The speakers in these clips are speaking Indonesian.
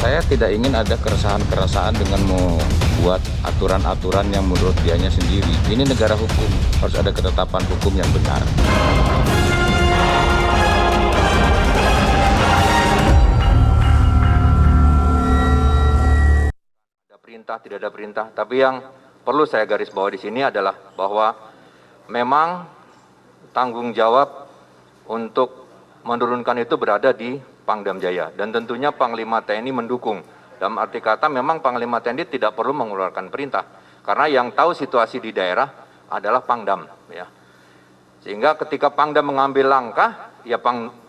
Saya tidak ingin ada keresahan-keresahan dengan membuat aturan-aturan yang menurut dianya sendiri. Ini negara hukum, harus ada ketetapan hukum yang benar. Ada perintah, tidak ada perintah, tapi yang perlu saya garis bawah di sini adalah bahwa memang tanggung jawab untuk menurunkan itu berada di Pangdam Jaya, dan tentunya Panglima TNI mendukung. Dalam arti kata memang Panglima TNI tidak perlu mengeluarkan perintah, karena yang tahu situasi di daerah adalah Pangdam. Ya. Sehingga ketika Pangdam mengambil langkah, ya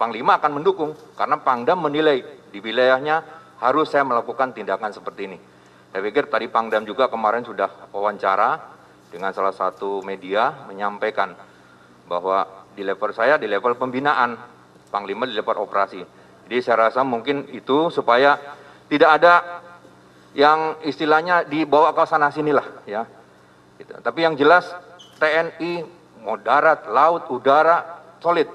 Panglima akan mendukung, karena Pangdam menilai di wilayahnya harus saya melakukan tindakan seperti ini. Saya pikir tadi Pangdam juga kemarin sudah wawancara dengan salah satu media menyampaikan bahwa di level saya, di level pembinaan, Panglima di level operasi. Jadi saya rasa mungkin itu supaya tidak ada yang istilahnya dibawa ke sana sinilah ya. Gitu. Tapi yang jelas TNI mau darat, laut, udara solid.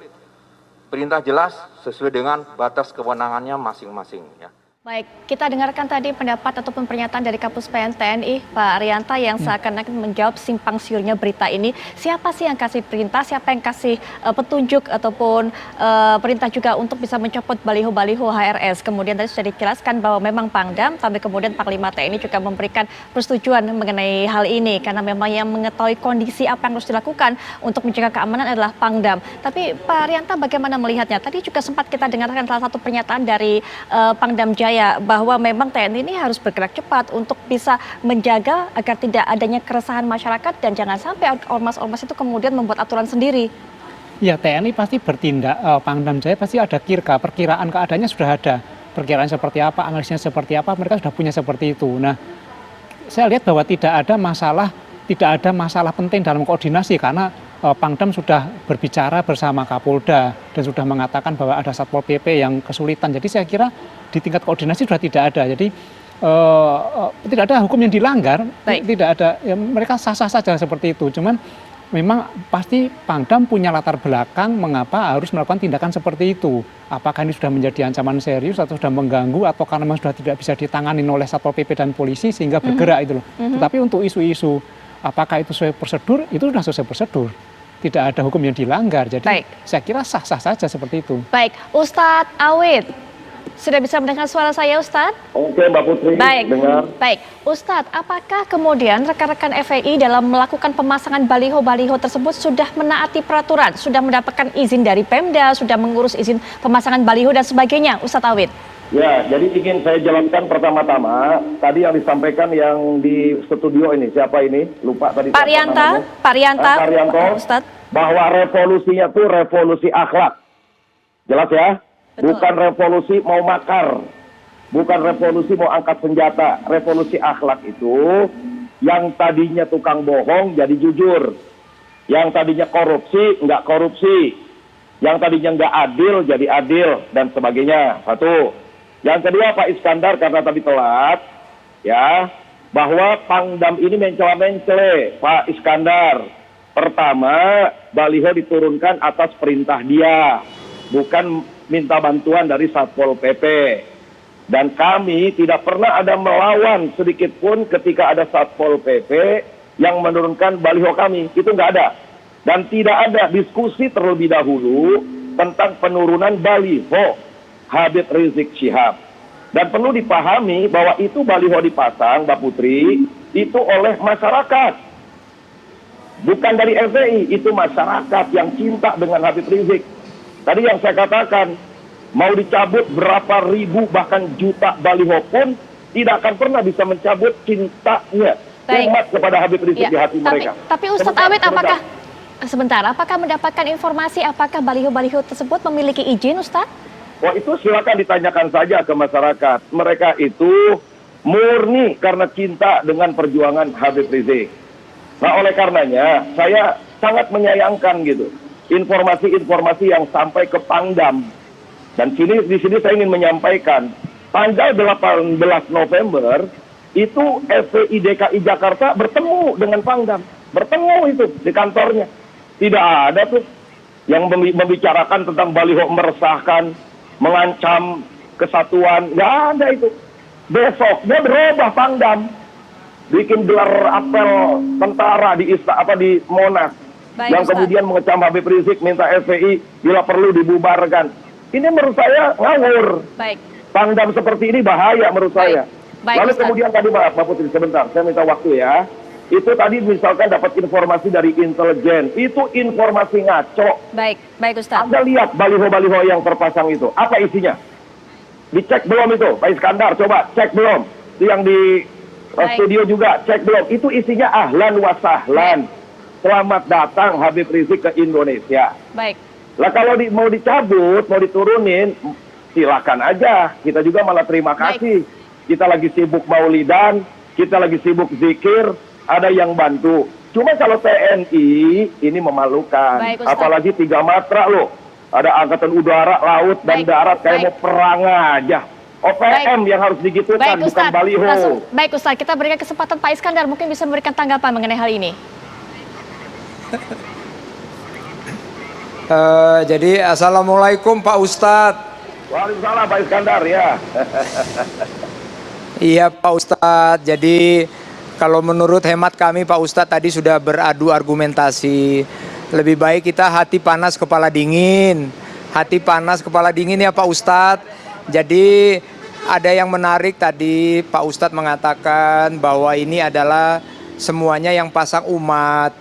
Perintah jelas sesuai dengan batas kewenangannya masing-masing ya. Baik, kita dengarkan tadi pendapat ataupun pernyataan dari Kapus Pen TNI, Pak Arianta, yang seakan-akan menjawab simpang siurnya berita ini. Siapa sih yang kasih perintah, siapa yang kasih petunjuk ataupun perintah juga untuk bisa mencopot baliho-baliho HRS. Kemudian tadi sudah dijelaskan bahwa memang Pangdam, tapi kemudian Panglima TNI juga memberikan persetujuan mengenai hal ini. Karena memang yang mengetahui kondisi apa yang harus dilakukan untuk menjaga keamanan adalah Pangdam. Tapi Pak Arianta bagaimana melihatnya? Tadi juga sempat kita dengarkan salah satu pernyataan dari Pangdam Jaya, bahwa memang TNI ini harus bergerak cepat untuk bisa menjaga agar tidak adanya keresahan masyarakat dan jangan sampai ormas-ormas itu kemudian membuat aturan sendiri. Ya, TNI pasti bertindak, Pangdam Jaya pasti ada perkiraan keadaannya sudah ada. Perkiraan seperti apa, analisisnya seperti apa, mereka sudah punya seperti itu. Nah, saya lihat bahwa tidak ada masalah penting dalam koordinasi karena Pangdam sudah berbicara bersama Kapolda dan sudah mengatakan bahwa ada Satpol PP yang kesulitan. Jadi saya kira di tingkat koordinasi sudah tidak ada. Jadi tidak ada hukum yang dilanggar, tidak ada. Ya, mereka sah-sah saja seperti itu. Cuman memang pasti Pangdam punya latar belakang mengapa harus melakukan tindakan seperti itu. Apakah ini sudah menjadi ancaman serius atau sudah mengganggu atau karena memang sudah tidak bisa ditangani oleh Satpol PP dan polisi sehingga bergerak itu loh. Tetapi untuk isu-isu apakah itu sesuai prosedur, itu sudah sesuai prosedur. Tidak ada hukum yang dilanggar, jadi saya kira sah-sah saja seperti itu. Baik, Ustadz Awid, sudah bisa mendengar suara saya Ustadz? Oke Mbak Putri, dengar. Baik, Ustadz, apakah kemudian rekan-rekan FPI dalam melakukan pemasangan baliho-baliho tersebut sudah menaati peraturan, sudah mendapatkan izin dari Pemda, sudah mengurus izin pemasangan baliho dan sebagainya, Ustadz Awid? Ya, jadi ingin saya jelaskan pertama-tama, tadi yang disampaikan yang di studio ini, siapa ini? Lupa tadi. Pak Rianta, Ustadz. Bahwa revolusinya itu revolusi akhlak. Jelas ya? Betul. Bukan revolusi mau makar. Bukan revolusi mau angkat senjata. Revolusi akhlak itu, yang tadinya tukang bohong jadi jujur. Yang tadinya korupsi, nggak korupsi. Yang tadinya nggak adil, jadi adil, dan sebagainya. Satu. Yang kedua Pak Iskandar karena tadi telat, ya, bahwa Pangdam ini mencela-mencele Pak Iskandar. Pertama, baliho diturunkan atas perintah dia, bukan minta bantuan dari Satpol PP. Dan kami tidak pernah ada melawan sedikit pun ketika ada Satpol PP yang menurunkan baliho kami, itu nggak ada. Dan tidak ada diskusi terlebih dahulu tentang penurunan baliho Habib Rizik Syihab. Dan perlu dipahami bahwa itu baliho dipasang, Mbak Putri, itu oleh masyarakat. Bukan dari FPI, itu masyarakat yang cinta dengan Habib Rizik. Tadi yang saya katakan, mau dicabut berapa ribu bahkan juta baliho pun tidak akan pernah bisa mencabut cintanya umat kepada Habib Rizik di hati mereka. Tapi Ustadz Awid, apakah mendapatkan informasi apakah baliho-baliho tersebut memiliki izin, Ustadz? Wah, itu silakan ditanyakan saja ke masyarakat. Mereka itu murni karena cinta dengan perjuangan Habib Rizik. Nah, oleh karenanya saya sangat menyayangkan gitu informasi-informasi yang sampai ke Pangdam. Dan di sini saya ingin menyampaikan, tanggal 18 November itu FPI DKI Jakarta bertemu dengan Pangdam. Bertemu itu di kantornya. Tidak ada tuh yang membicarakan tentang baliho meresahkan, mengancam kesatuan, nggak ada itu. Besoknya berubah Pangdam, bikin gelar apel tentara di Monas, Baik, yang Ustadz. kemudian mengecam Habib Rizik, minta FPI bila perlu dibubarkan. Ini menurut saya ngawur. Baik. Pangdam seperti ini bahaya menurut Baik. saya. Baik, Lalu Ustadz. kemudian tadi Mbak Putri, sebentar, saya minta waktu ya. Itu tadi misalkan dapat informasi dari intelijen, itu informasi ngaco. Baik, baik Ustadz. Anda lihat baliho-baliho yang terpasang itu, apa isinya? Dicek belum itu, Pak Iskandar, coba cek belum. Itu yang di Baik. studio juga, cek belum. Itu isinya ahlan wa sahlan. Selamat datang Habib Rizik ke Indonesia. Baik. Lah kalau mau dicabut, mau diturunin, silakan aja. Kita juga malah terima kasih. Kita lagi sibuk maulidan, kita lagi sibuk zikir, ada yang bantu. Cuma kalau TNI ini memalukan. Baik, Ustaz. Apalagi 3 matra loh. Ada angkatan udara, laut, dan Baik, darat kayak baik. mau perang aja. OPM yang harus digitukan, Baik bukan Ustadz, baliho. baik Ustadz, kita berikan kesempatan Pak Iskandar mungkin bisa memberikan tanggapan mengenai hal ini. Jadi assalamualaikum Pak Ustadz. Waalaikumsalam Pak Iskandar ya. Iya Pak Ustadz. Jadi kalau menurut hemat kami Pak Ustadz tadi sudah beradu argumentasi. Lebih baik kita hati panas kepala dingin. Hati panas kepala dingin ya Pak Ustadz. Jadi ada yang menarik tadi Pak Ustadz mengatakan bahwa ini adalah semuanya yang pasang umat.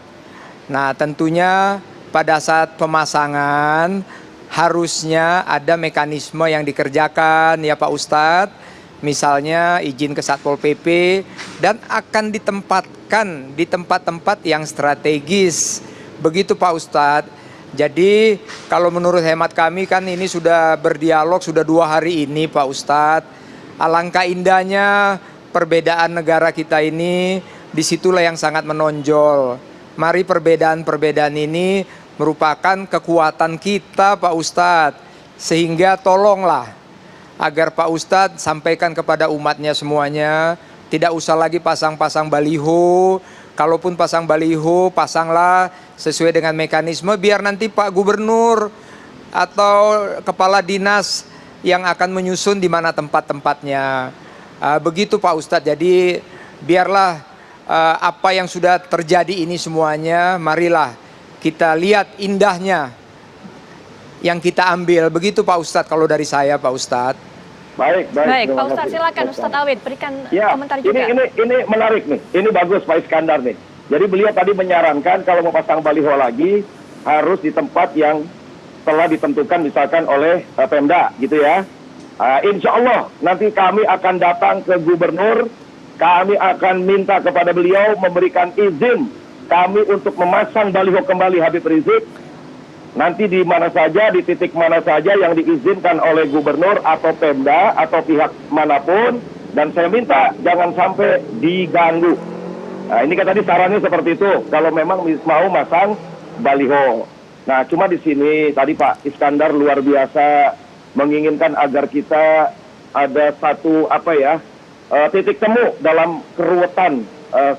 Nah tentunya pada saat pemasangan harusnya ada mekanisme yang dikerjakan ya Pak Ustadz. Misalnya izin ke Satpol PP dan akan ditempatkan di tempat-tempat yang strategis. Begitu Pak Ustadz. Jadi kalau menurut hemat kami kan ini sudah berdialog sudah 2 hari ini Pak Ustadz. Alangkah indahnya perbedaan negara kita ini, disitulah yang sangat menonjol. Mari perbedaan-perbedaan ini merupakan kekuatan kita Pak Ustadz. Sehingga tolonglah agar Pak Ustadz sampaikan kepada umatnya semuanya, tidak usah lagi pasang-pasang baliho. Kalaupun pasang baliho, pasanglah sesuai dengan mekanisme biar nanti Pak Gubernur atau Kepala Dinas yang akan menyusun di mana tempat-tempatnya. Begitu Pak Ustadz, jadi biarlah apa yang sudah terjadi ini semuanya, marilah kita lihat indahnya yang kita ambil. Begitu Pak Ustadz kalau dari saya Pak Ustadz. Baik Terima Pak Ustadz, kasih. silakan Ustadz Awid berikan Ya, komentar juga. ini menarik nih. Ini bagus Pak Iskandar nih. Jadi beliau tadi menyarankan kalau mau pasang baliho lagi harus di tempat yang telah ditentukan misalkan oleh Pemda gitu ya. Insya Allah nanti kami akan datang ke Gubernur, kami akan minta kepada beliau memberikan izin kami untuk memasang baliho kembali Habib Rizik. Nanti di mana saja, di titik mana saja yang diizinkan oleh Gubernur atau Pemda atau pihak manapun. Dan saya minta jangan sampai diganggu. Nah ini kan tadi sarannya seperti itu. Kalau memang mau masang baliho. Nah cuma di sini tadi Pak Iskandar luar biasa menginginkan agar kita ada satu titik temu dalam keruwetan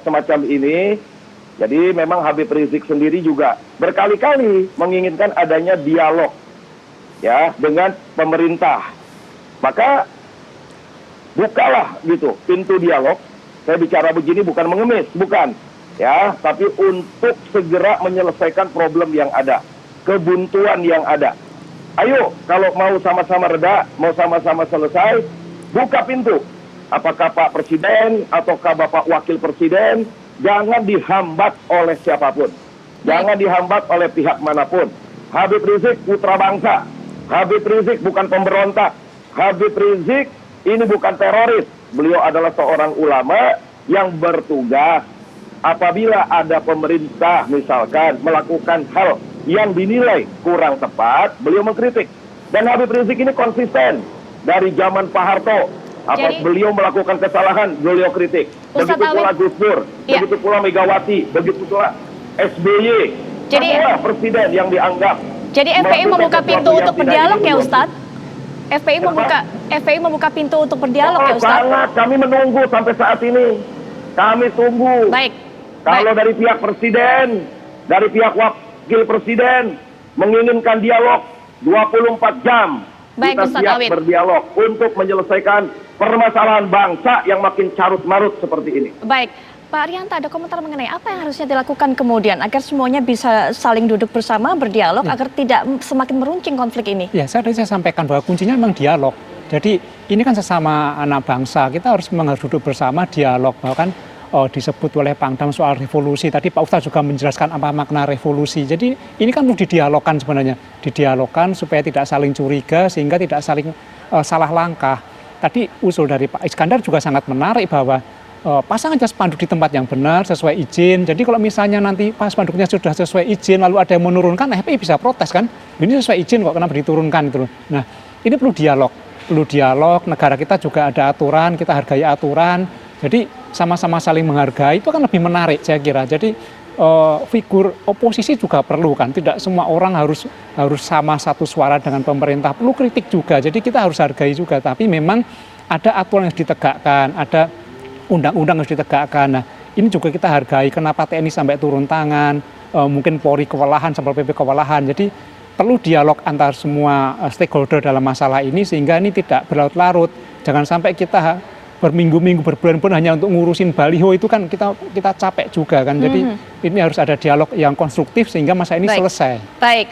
semacam ini. Jadi memang Habib Rizik sendiri juga berkali-kali menginginkan adanya dialog ya dengan pemerintah. Maka bukalah gitu pintu dialog. Saya bicara begini bukan mengemis, bukan ya, tapi untuk segera menyelesaikan problem yang ada, kebuntuan yang ada. Ayo kalau mau sama-sama reda, mau sama-sama selesai, buka pintu. Apakah Pak Presiden ataukah Bapak Wakil Presiden, jangan dihambat oleh siapapun. Jangan dihambat oleh pihak manapun. Habib Rizik putra bangsa. Habib Rizik bukan pemberontak. Habib Rizik ini bukan teroris. Beliau adalah seorang ulama yang bertugas. Apabila ada pemerintah misalkan melakukan hal yang dinilai kurang tepat, beliau mengkritik. Dan Habib Rizik ini konsisten. Dari zaman Pak Harto, beliau melakukan kesalahan, beliau kritik. Ustadz Begitu pula Awid. Gus Dur, Ya. begitu pula Megawati, begitu pula SBY. Jadi- Semua presiden yang dianggap Jadi FPI membuka melakukan pintu sesuatu untuk yang tidak berdialog ya diinginkan. Ustadz? FPI membuka pintu untuk berdialog ya Ustadz? Sangat, kami menunggu sampai saat ini. Kami tunggu. Baik. Kalau dari pihak presiden, dari pihak wakil presiden menginginkan dialog 24 jam, Baik, kita Ustadz siap Awid. berdialog untuk menyelesaikan permasalahan bangsa yang makin carut-marut seperti ini. Baik, Pak Arianta, ada komentar mengenai apa yang harusnya dilakukan kemudian agar semuanya bisa saling duduk bersama, berdialog, agar tidak semakin meruncing konflik ini? Ya, tadi saya sampaikan bahwa kuncinya memang dialog. Jadi ini kan sesama anak bangsa, kita harus duduk bersama, dialog. Bahkan disebut oleh Pangdam soal revolusi. Tadi Pak Ustadz juga menjelaskan apa makna revolusi. Jadi ini kan perlu didialogkan sebenarnya. Didialogkan supaya tidak saling curiga sehingga tidak saling salah langkah. Tadi usul dari Pak Iskandar juga sangat menarik bahwa pasang aja spanduk di tempat yang benar sesuai izin. Jadi kalau misalnya nanti pas spanduknya sudah sesuai izin lalu ada yang menurunkan, FPI bisa protes kan. Ini sesuai izin kok, kenapa diturunkan itu. Nah, ini perlu dialog. Perlu dialog, negara kita juga ada aturan, kita hargai aturan. Jadi sama-sama saling menghargai itu kan lebih menarik saya kira. Jadi figur oposisi juga perlu kan. Tidak semua orang harus sama satu suara dengan pemerintah. Perlu kritik juga. Jadi kita harus hargai juga. Tapi memang ada aturan yang harus ditegakkan, ada undang-undang harus ditegakkan. Nah, ini juga kita hargai. Kenapa TNI sampai turun tangan? Mungkin Polri kewalahan, Satpol PP kewalahan. Jadi perlu dialog antar semua stakeholder dalam masalah ini sehingga ini tidak berlarut-larut. Jangan sampai kita berminggu-minggu, berbulan-bulan hanya untuk ngurusin baliho itu kan kita capek juga kan. Jadi ini harus ada dialog yang konstruktif sehingga masa ini selesai. Baik,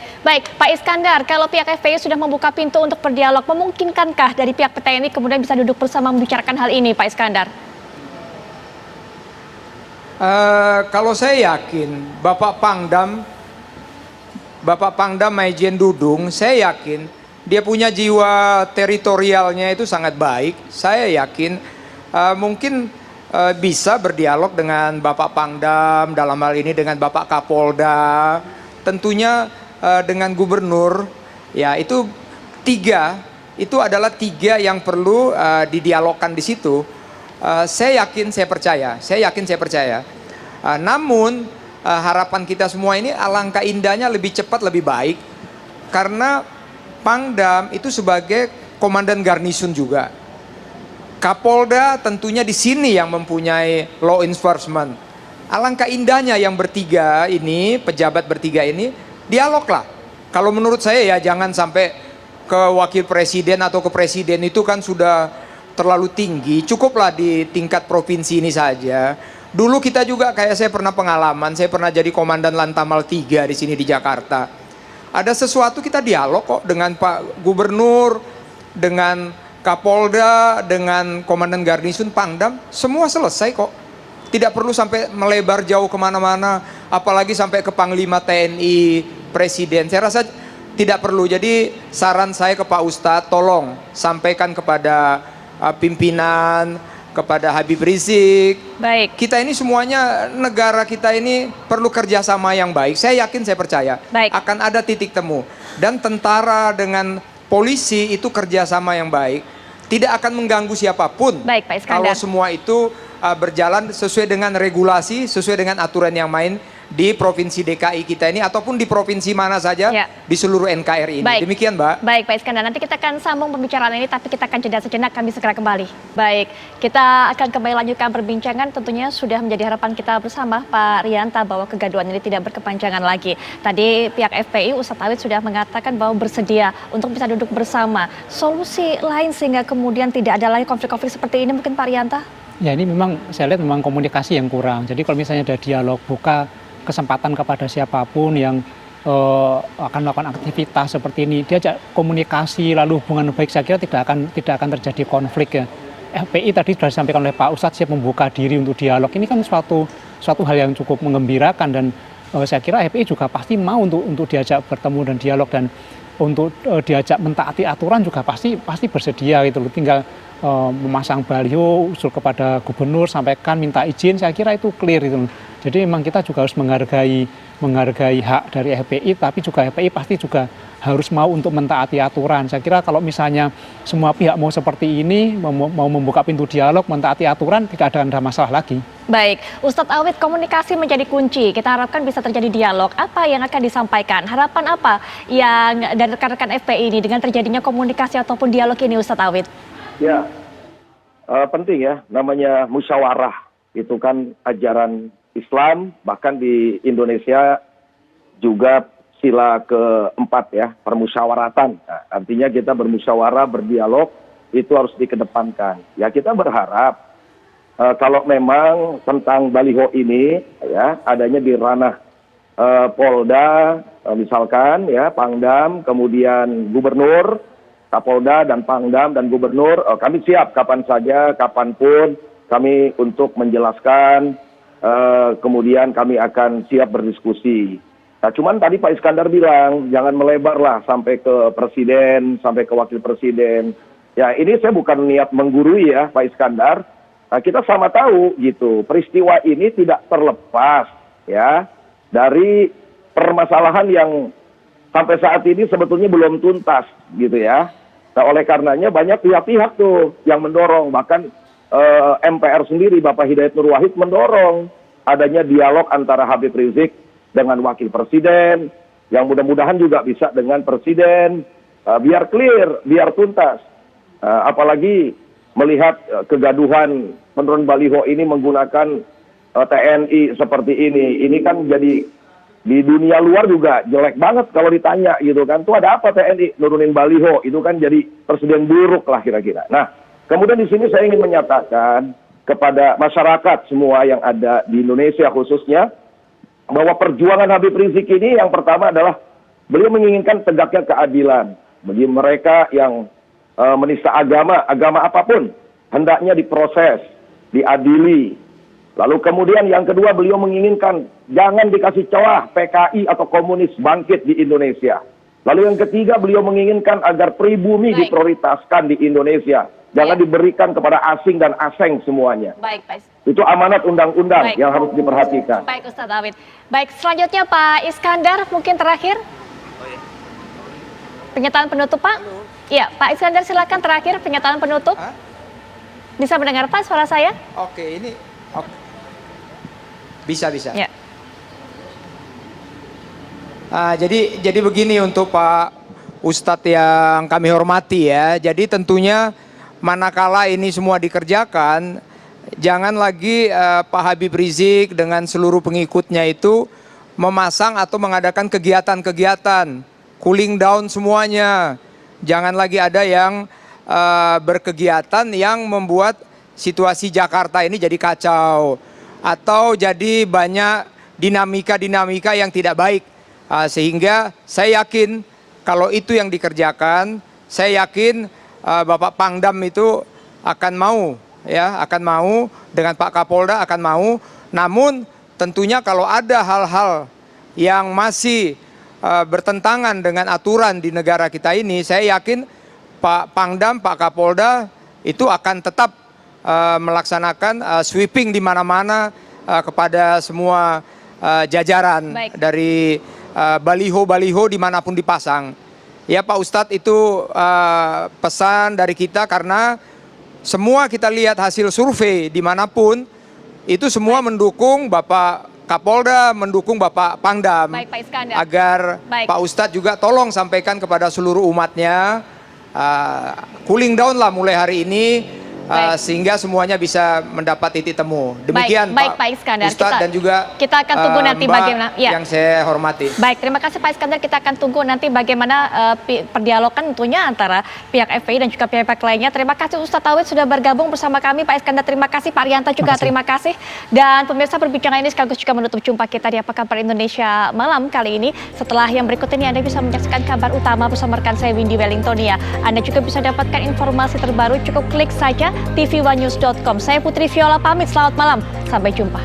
Pak Iskandar, kalau pihak FPI sudah membuka pintu untuk berdialog, memungkinkankah dari pihak TNI kemudian bisa duduk bersama membicarakan hal ini, Pak Iskandar? Kalau saya yakin Bapak Pangdam Maijen Dudung, saya yakin dia punya jiwa teritorialnya itu sangat baik. Saya yakin mungkin bisa berdialog dengan Bapak Pangdam, dalam hal ini dengan Bapak Kapolda, tentunya dengan Gubernur. Ya, itu adalah tiga yang perlu didialogkan di situ. Saya yakin, saya percaya. Namun harapan kita semua ini alangkah indahnya lebih cepat, lebih baik. Karena Pangdam itu sebagai komandan garnison juga. Kapolda tentunya di sini yang mempunyai law enforcement. Alangkah indahnya yang bertiga ini, pejabat bertiga ini, dialoglah. Kalau menurut saya ya jangan sampai ke wakil presiden atau ke presiden itu kan sudah terlalu tinggi. Cukuplah di tingkat provinsi ini saja. Dulu kita juga kayak saya pernah pengalaman, saya pernah jadi komandan Lantamal 3 di sini di Jakarta. Ada sesuatu kita dialog kok dengan Pak Gubernur, dengan Kapolda, dengan Komandan Garnison, Pangdam, semua selesai kok. Tidak perlu sampai melebar jauh kemana-mana, apalagi sampai ke Panglima TNI, Presiden. Saya rasa tidak perlu. Jadi saran saya ke Pak Ustadz, tolong sampaikan kepada pimpinan, kepada Habib Rizik. Baik. Kita ini semuanya, negara kita ini perlu kerjasama yang baik. Saya yakin, saya percaya akan ada titik temu. Dan tentara dengan polisi itu kerjasama yang baik, tidak akan mengganggu siapapun. Baik, Pak Iskandar. Kalau semua itu berjalan sesuai dengan regulasi, sesuai dengan aturan yang main di Provinsi DKI kita ini ataupun di provinsi mana saja di seluruh NKRI ini. Baik. Demikian, Mbak. Baik, Pak Iskandar. Nanti kita akan sambung pembicaraan ini, tapi kita akan jeda sejenak, kami segera kembali. Baik, kita akan kembali lanjutkan perbincangan. Tentunya sudah menjadi harapan kita bersama, Pak Rianta, bahwa kegaduhan ini tidak berkepanjangan lagi. Tadi pihak FPI, Ustadz Awid sudah mengatakan bahwa bersedia untuk bisa duduk bersama. Solusi lain sehingga kemudian tidak ada lagi konflik-konflik seperti ini mungkin, Pak Rianta? Ya, ini memang saya lihat memang komunikasi yang kurang. Jadi kalau misalnya ada dialog, buka kesempatan kepada siapapun yang akan melakukan aktivitas seperti ini, diajak komunikasi lalu hubungan baik, saya kira tidak akan terjadi konflik ya. FPI tadi sudah disampaikan oleh Pak Ustadz siap membuka diri untuk dialog. Ini kan suatu hal yang cukup mengembirakan dan saya kira FPI juga pasti mau untuk diajak bertemu dan dialog, dan untuk diajak mentaati aturan juga pasti bersedia gitu loh. Tinggal memasang baliho, usul kepada gubernur, sampaikan minta izin, saya kira itu clear itu. Jadi memang kita juga harus menghargai hak dari FPI, tapi juga FPI pasti juga harus mau untuk mentaati aturan. Saya kira kalau misalnya semua pihak mau seperti ini, mau membuka pintu dialog, mentaati aturan, tidak ada masalah lagi. Baik, Ustadz Awid, komunikasi menjadi kunci. Kita harapkan bisa terjadi dialog. Apa yang akan disampaikan? Harapan apa yang dari rekan-rekan FPI ini dengan terjadinya komunikasi ataupun dialog ini, Ustadz Awid? Ya, penting ya, namanya musyawarah. Itu kan ajaran Islam, bahkan di Indonesia juga sila keempat ya, permusyawaratan. Nah, artinya kita bermusyawarah, berdialog, itu harus dikedepankan. Ya kita berharap kalau memang tentang baliho ini ya adanya di ranah Polda, misalkan ya Pangdam, kemudian Gubernur, Kapolda dan Pangdam dan Gubernur, kami siap kapan saja, kapanpun kami untuk menjelaskan, kemudian kami akan siap berdiskusi. Nah, cuman tadi Pak Iskandar bilang, jangan melebar lah sampai ke presiden, sampai ke wakil presiden. Ya, ini saya bukan niat menggurui ya Pak Iskandar. Nah, kita sama tahu gitu, peristiwa ini tidak terlepas ya dari permasalahan yang sampai saat ini sebetulnya belum tuntas gitu ya. Nah, oleh karenanya banyak pihak-pihak tuh yang mendorong, bahkan MPR sendiri, Bapak Hidayat Nur Wahid mendorong adanya dialog antara Habib Rizik dengan wakil presiden, yang mudah-mudahan juga bisa dengan presiden, biar clear, biar tuntas. Apalagi melihat kegaduhan penurun baliho ini menggunakan TNI seperti ini kan jadi di dunia luar juga jelek banget kalau ditanya gitu kan, tuh ada apa TNI nurunin baliho, itu kan jadi presiden buruk lah kira-kira. Nah, kemudian di sini saya ingin menyatakan kepada masyarakat semua yang ada di Indonesia khususnya, bahwa perjuangan Habib Rizik ini yang pertama adalah beliau menginginkan tegaknya keadilan bagi mereka yang menista agama apapun, hendaknya diproses, diadili. Lalu kemudian yang kedua beliau menginginkan jangan dikasih celah PKI atau komunis bangkit di Indonesia. Lalu yang ketiga beliau menginginkan agar pribumi diprioritaskan di Indonesia. Jangan diberikan kepada asing dan aseng semuanya. Baik, Pak. Itu amanat undang-undang yang harus diperhatikan. Baik, Ustadz Awid. Baik, selanjutnya Pak Iskandar, mungkin terakhir. Pernyataan penutup, Pak. Iya, Pak Iskandar silakan terakhir pernyataan penutup. Bisa mendengar Pak suara saya? Oke, ini bisa. Ya. Jadi begini untuk Pak Ustadz yang kami hormati ya. Jadi tentunya manakala ini semua dikerjakan, jangan lagi Pak Habib Rizik dengan seluruh pengikutnya itu memasang atau mengadakan kegiatan-kegiatan, cooling down semuanya. Jangan lagi ada yang berkegiatan yang membuat situasi Jakarta ini jadi kacau. Atau jadi banyak dinamika-dinamika yang tidak baik. Sehingga saya yakin kalau itu yang dikerjakan, saya yakin Bapak Pangdam itu akan mau dengan Pak Kapolda akan mau. Namun tentunya kalau ada hal-hal yang masih bertentangan dengan aturan di negara kita ini, saya yakin Pak Pangdam, Pak Kapolda itu akan tetap melaksanakan sweeping di mana-mana kepada semua jajaran. Baik. Dari baliho-baliho dimanapun dipasang. Ya Pak Ustadz, itu pesan dari kita karena semua kita lihat hasil survei dimanapun itu semua mendukung Bapak Kapolda, mendukung Bapak Pangdam. Baik, Pak Iskandar. Agar Baik. Pak Ustadz juga tolong sampaikan kepada seluruh umatnya, cooling down lah mulai hari ini. Sehingga semuanya bisa mendapat titik temu. Demikian baik, Pak Iskandar. Ustadz dan juga kita akan tunggu nanti Mbak bagaimana yang saya hormati. Baik, terima kasih Pak Iskandar. Kita akan tunggu nanti bagaimana perdialogan tentunya antara pihak FPI dan juga pihak lainnya. Terima kasih Ustadz Awid sudah bergabung bersama kami. Pak Iskandar terima kasih, Pak Rianta juga terima kasih. Dan pemirsa, perbincangan ini sekaligus juga menutup jumpa kita di Apa Kabar Indonesia malam kali ini. Setelah yang berikut ini Anda bisa menyaksikan kabar utama bersama rekan saya Windy Wellingtonia. Anda juga bisa dapatkan informasi terbaru, cukup klik saja tvOneNews.com. Saya Putri Viola pamit, selamat malam, sampai jumpa.